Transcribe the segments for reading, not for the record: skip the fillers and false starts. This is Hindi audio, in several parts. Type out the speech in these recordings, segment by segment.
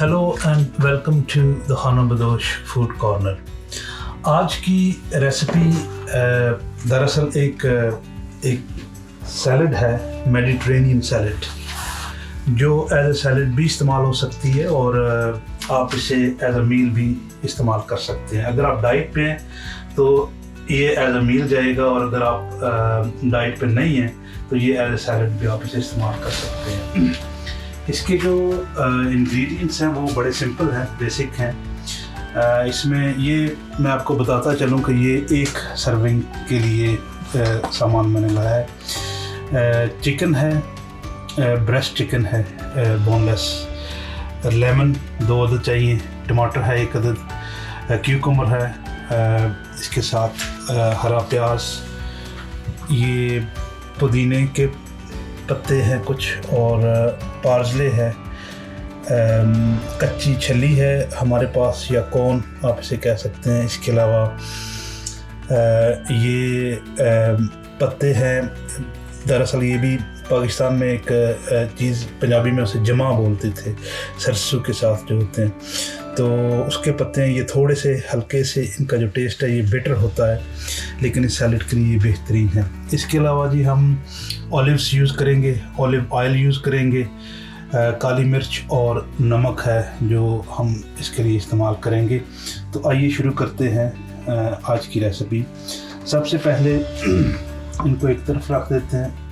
Hello and welcome to the Khanabadosh food corner. आज की रेसिपी दरअसल एक सैलड है, मेडिटेरेनियन सैलड, जो एज ए सैलड भी इस्तेमाल हो सकती है और आप इसे एज अ मील भी इस्तेमाल कर सकते हैं। अगर आप डाइट पे हैं तो ये एज अ मील जाएगा, और अगर आप डाइट पे नहीं हैं तो ये एज ए सैलड भी आप इसे इस्तेमाल कर सकते हैं। इसके जो इंग्रेडिएंट्स हैं वो बड़े सिंपल हैं, बेसिक हैं। इसमें ये मैं आपको बताता चलूँ कि ये एक सर्विंग के लिए सामान मैंने लाया है। चिकन है, ब्रेस्ट चिकन है बोनलेस, लेमन 2 अदद चाहिए, टमाटर है 1 अदद, क्यूकम्बर है, इसके साथ हरा प्याज, ये पुदीने के पत्ते हैं कुछ, और पार्सले है, कच्ची छली है हमारे पास, या कॉर्न आप इसे कह सकते हैं। इसके अलावा ये पत्ते हैं, दरअसल ये भी पाकिस्तान में एक चीज़, पंजाबी में उसे जमा बोलते थे, सरसों के साथ जो होते हैं, तो उसके पत्ते हैं। ये थोड़े से हल्के से, इनका जो टेस्ट है ये बिटर होता है, लेकिन इस सैलड के लिए ये बेहतरीन है। इसके अलावा जी हम ऑलिव्स यूज़ करेंगे, ऑलिव ऑयल यूज़ करेंगे, काली मिर्च और नमक है जो हम इसके लिए इस्तेमाल करेंगे। तो आइए शुरू करते हैं आज की रेसिपी। सबसे पहले इनको एक तरफ रख देते हैं।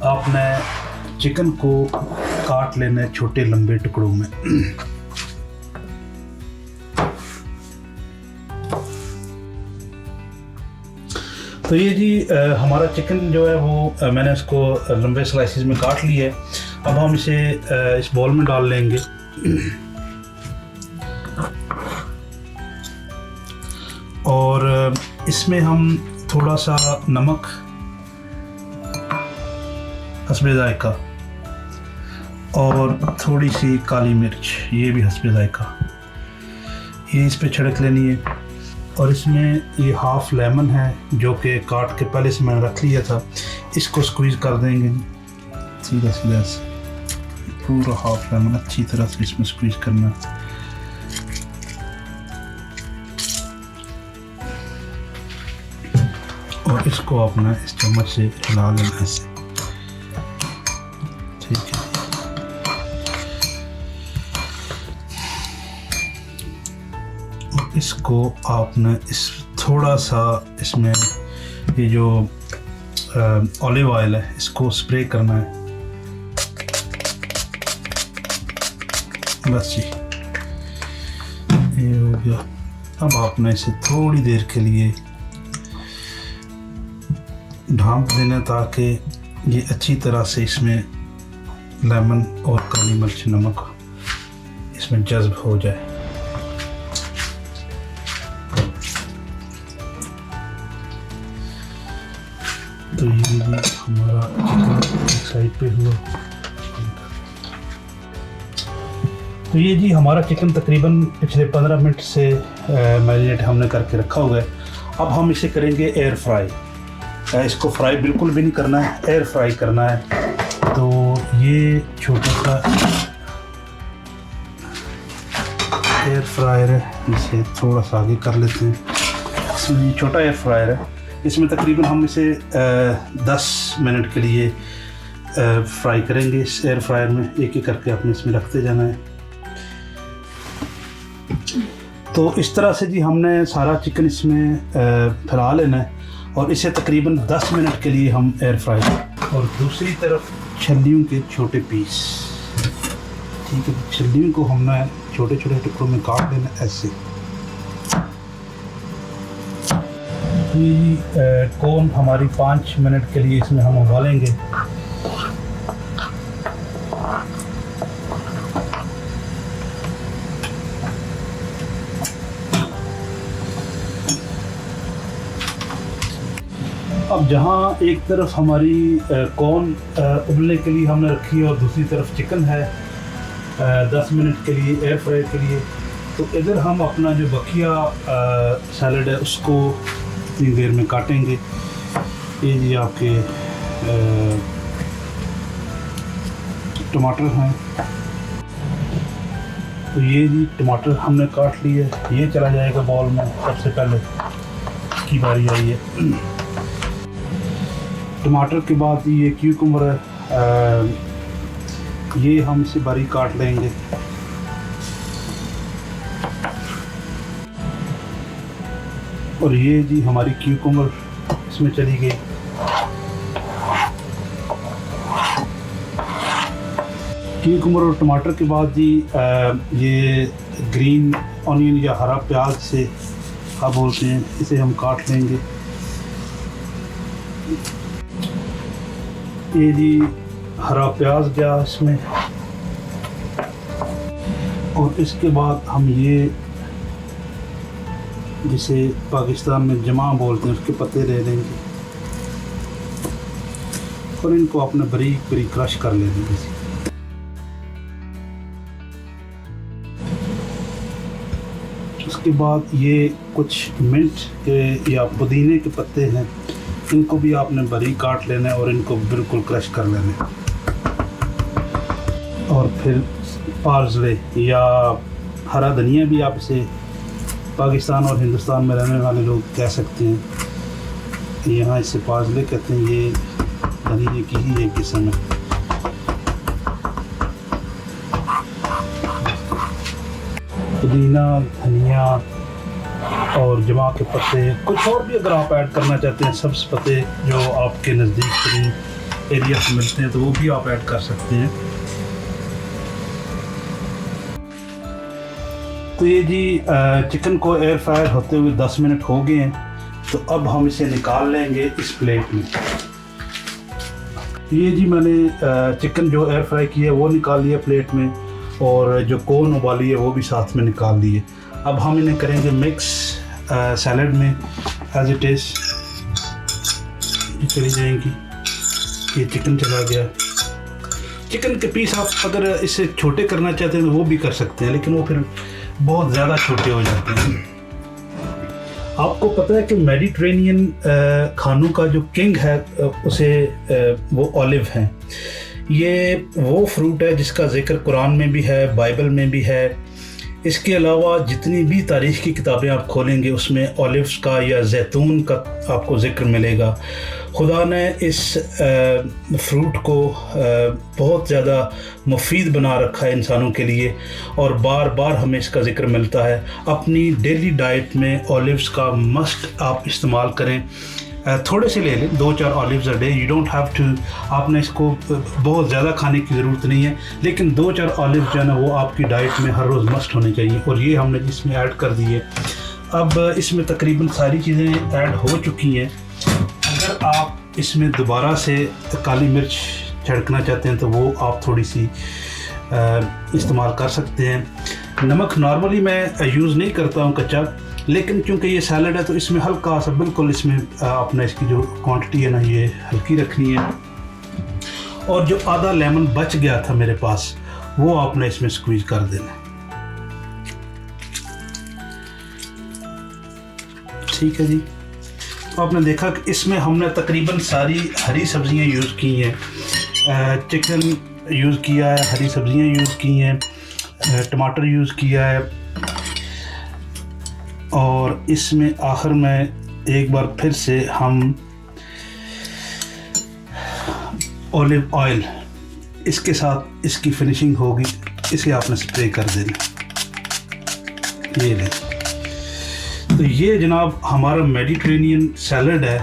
आपने चिकन को काट लेना है छोटे लंबे टुकड़ों में। तो ये जी हमारा चिकन जो है वो मैंने इसको लंबे स्लाइसेस में काट लिया है। अब हम इसे इस बाउल में डाल लेंगे। और इसमें हम थोड़ा सा नमक हस्बे जायका और थोड़ी सी काली मिर्च, ये भी हस्बे जायका, ये इस पे छिड़क लेनी है। और इसमें ये हाफ़ लेमन है जो कि काट के पहले से मैंने रख लिया था, इसको स्क्वीज़ कर देंगे सीधा सीधा से, पूरा हाफ़ लेमन अच्छी तरह से इसमें स्क्वीज़ करना है। और इसको अपना इस चम्मच से हिला लेना ऐसे, ठीक है। और इसको आपने इस थोड़ा सा इसमें ये जो ऑलिव ऑयल है इसको स्प्रे करना है, बस जी ये हो गया। अब आपने इसे थोड़ी देर के लिए ढाँप देना ताकि ये अच्छी तरह से इसमें लेमन और काली मिर्च नमक इसमें जज्ब हो जाए। तो ये हमारा चिकन एक साइड पे हुआ। तो ये जी हमारा चिकन तकरीबन पिछले 15 मिनट से मैरिनेट हमने करके रखा हुआ है। अब हम इसे करेंगे एयर फ्राई। इसको फ्राई बिल्कुल भी नहीं करना है, एयर फ्राई करना है। तो ये छोटा सा एयर फ्रायर है, इसे थोड़ा सा आगे कर लेते हैं। इसमें छोटा एयर फ्रायर है, इसमें तकरीबन हम इसे 10 मिनट के लिए फ्राई करेंगे। इस एयर फ्रायर में एक एक करके आपने इसमें रखते जाना है। तो इस तरह से जी हमने सारा चिकन इसमें फैला लेना है और इसे तकरीबन 10 मिनट के लिए हम एयर फ्राई। और दूसरी तरफ छल्लियों के छोटे पीस, ठीक है, छल्लियों को हमने छोटे छोटे टुकड़ों में काट लेना ऐसे। ये कॉर्न हमारी 5 मिनट के लिए इसमें हम उबालेंगे। अब जहाँ एक तरफ हमारी कॉर्न उबलने के लिए हमने रखी है और दूसरी तरफ चिकन है 10 मिनट के लिए एयर फ्राई के लिए, तो इधर हम अपना जो बकिया सैलड है उसको इतनी देर में काटेंगे। ये जी आपके टमाटर हैं, तो ये जी टमाटर हमने काट लिए, ये चला जाएगा बाउल में। सबसे पहले इसकी बारी आई है। टमाटर के बाद ये क्यूकम्बर है, ये हम इसे बारीक काट लेंगे। और ये जी हमारी क्यूकम्बर इसमें चली गई। क्यूकम्बर और टमाटर के बाद जी ये ग्रीन ऑनियन या हरा प्याज से क्या बोलते हैं, इसे हम काट लेंगे। ये जी हरा प्याज गया इसमें। और इसके बाद हम ये जिसे पाकिस्तान में जमा बोलते हैं उसके पत्ते ले लेंगे और इनको अपने बारीक बारीक क्रश कर लेंगे। उसके बाद ये कुछ मिंट के या पुदीने के पत्ते हैं, इनको भी आपने बारीक काट लेना है और इनको बिल्कुल क्रश कर लेना है। और फिर पार्सले या हरा धनिया भी आप इसे पाकिस्तान और हिंदुस्तान में रहने वाले लोग कह सकते हैं, यहाँ इसे पार्सले कहते हैं। ये धनिया की ही एक किस्म है। पुदीना, धनिया और जमा के पत्ते, कुछ और भी अगर आप ऐड करना चाहते हैं, सब्ज़ पत्ते जो आपके नज़दीक करीब एरिया से मिलते हैं तो वो भी आप ऐड कर सकते हैं। तो ये जी चिकन को एयर फ्रायर होते हुए 10 मिनट हो गए हैं, तो अब हम इसे निकाल लेंगे इस प्लेट में। ये जी मैंने चिकन जो एयर फ्राई किया है वो निकाल लिया प्लेट में, और जो कोन उबाली है वो भी साथ में निकाल लिए। अब हम इन्हें करेंगे मिक्स सैलड में एज इट इज़। ये चली जाएंगी। ये चिकन चला गया। चिकन के पीस आप अगर इसे छोटे करना चाहते हैं तो वो भी कर सकते हैं, लेकिन वो फिर बहुत ज़्यादा छोटे हो जाते हैं। आपको पता है कि मेडिटेरेनियन खानों का जो किंग है उसे वो ऑलिव है। ये वो फ्रूट है जिसका जिक्र कुरान में भी है, बाइबल में भी है। इसके अलावा जितनी भी तारीख़ की किताबें आप खोलेंगे उसमें ऑलिव्स का या जैतून का आपको जिक्र मिलेगा। खुदा ने इस फ्रूट को बहुत ज़्यादा मुफीद बना रखा है इंसानों के लिए, और बार बार हमें इसका जिक्र मिलता है। अपनी डेली डाइट में ऑलिव्स का मस्ट आप इस्तेमाल करें। थोड़े से ले लें, 2-4 olives a day. You don't have to, आपने इसको बहुत ज़्यादा खाने की ज़रूरत नहीं है, लेकिन 2-4 ऑलिव्स जो है ना वो आपकी डाइट में हर रोज़ मस्ट होनी चाहिए। और ये हमने इसमें ऐड कर दी है। अब इसमें तकरीबन सारी चीज़ें ऐड हो चुकी हैं। अगर आप इसमें दोबारा से काली मिर्च छिड़कना चाहते हैं तो वो आप थोड़ी सी इस्तेमाल कर सकते हैं। नमक नॉर्मली मैं यूज़ नहीं करता हूँ कच्चा, लेकिन क्योंकि ये सैलड है तो इसमें हल्का सा बिल्कुल इसमें आपने इसकी जो क्वांटिटी है ना ये हल्की रखनी है। और जो आधा लेमन बच गया था मेरे पास वो आपने इसमें स्क्वीज कर देना है। ठीक है जी। तो आपने देखा कि इसमें हमने तकरीबन सारी हरी सब्जियां यूज़ की हैं। चिकन यूज़ किया है, हरी सब्जियां यूज़ की हैं, टमाटर यूज़ किया है। और इसमें आखिर में एक बार फिर से हम ऑलिव ऑयल इसके साथ इसकी फिनिशिंग होगी, इसे आपने स्प्रे कर देना। ये ले, तो ये जनाब हमारा मेडिटेरेनियन सैलड है,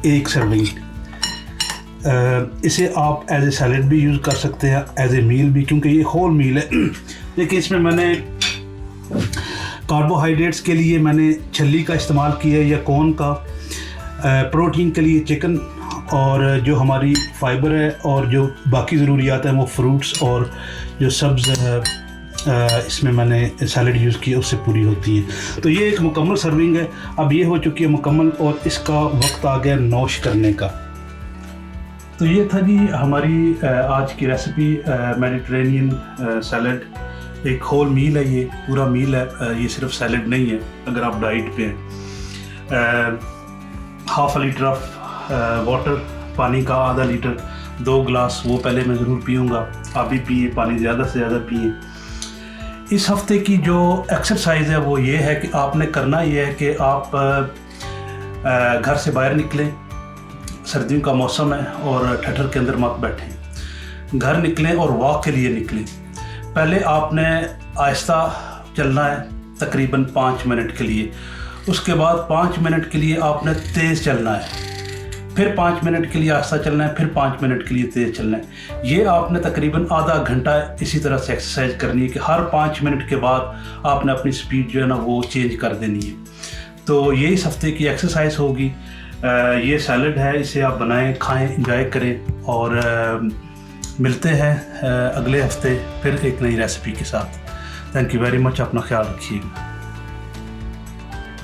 एक सर्विंग। इसे आप एज ए सैलड भी यूज़ कर सकते हैं, एज ए मील भी, क्योंकि ये होल मील है। लेकिन इसमें मैंने कार्बोहाइड्रेट्स के लिए मैंने छल्ली का इस्तेमाल किया या कॉर्न का, प्रोटीन के लिए चिकन, और जो हमारी फाइबर है और जो बाकी ज़रूरियात हैं वो फ्रूट्स और जो सब्ज़ इसमें मैंने सैलड यूज़ किया उससे पूरी होती है। तो ये एक मुकम्मल सर्विंग है। अब ये हो चुकी है मुकम्मल और इसका वक्त आ गया नोश करने का। तो ये था जी हमारी आज की रेसिपी, मेडिटेरेनियन सैलड। एक होल मील है, ये पूरा मील है, ये सिर्फ सैलड नहीं है। अगर आप डाइट पे हैं, half a litre of water, पानी का आधा लीटर, 2 गिलास वो पहले मैं ज़रूर पीऊँगा। आप भी पिए, पानी ज़्यादा से ज़्यादा पिए। इस हफ्ते की जो एक्सरसाइज है वो ये है कि आपने करना ये है कि आप घर से बाहर निकलें, सर्दियों का मौसम है और ठठर के अंदर मत बैठें, घर निकलें और वॉक के लिए निकलें। पहले आपने आहिस्ता चलना है तकरीबन 5 मिनट के लिए, उसके बाद 5 मिनट के लिए आपने तेज़ चलना है, फिर 5 मिनट के लिए आहिस्ता चलना है, फिर 5 मिनट के लिए तेज़ चलना है। ये आपने तकरीबन आधा घंटा इसी तरह से एक्सरसाइज करनी है कि हर 5 मिनट के बाद आपने अपनी स्पीड जो है ना वो चेंज कर देनी है। तो ये इस हफ्ते की एक्सरसाइज होगी। ये सैलड है, इसे आप बनाएं, खाएं, इंजॉय करें और मिलते हैं अगले हफ्ते फिर एक नई रेसिपी के साथ। थैंक यू वेरी मच, अपना ख्याल रखिएगा।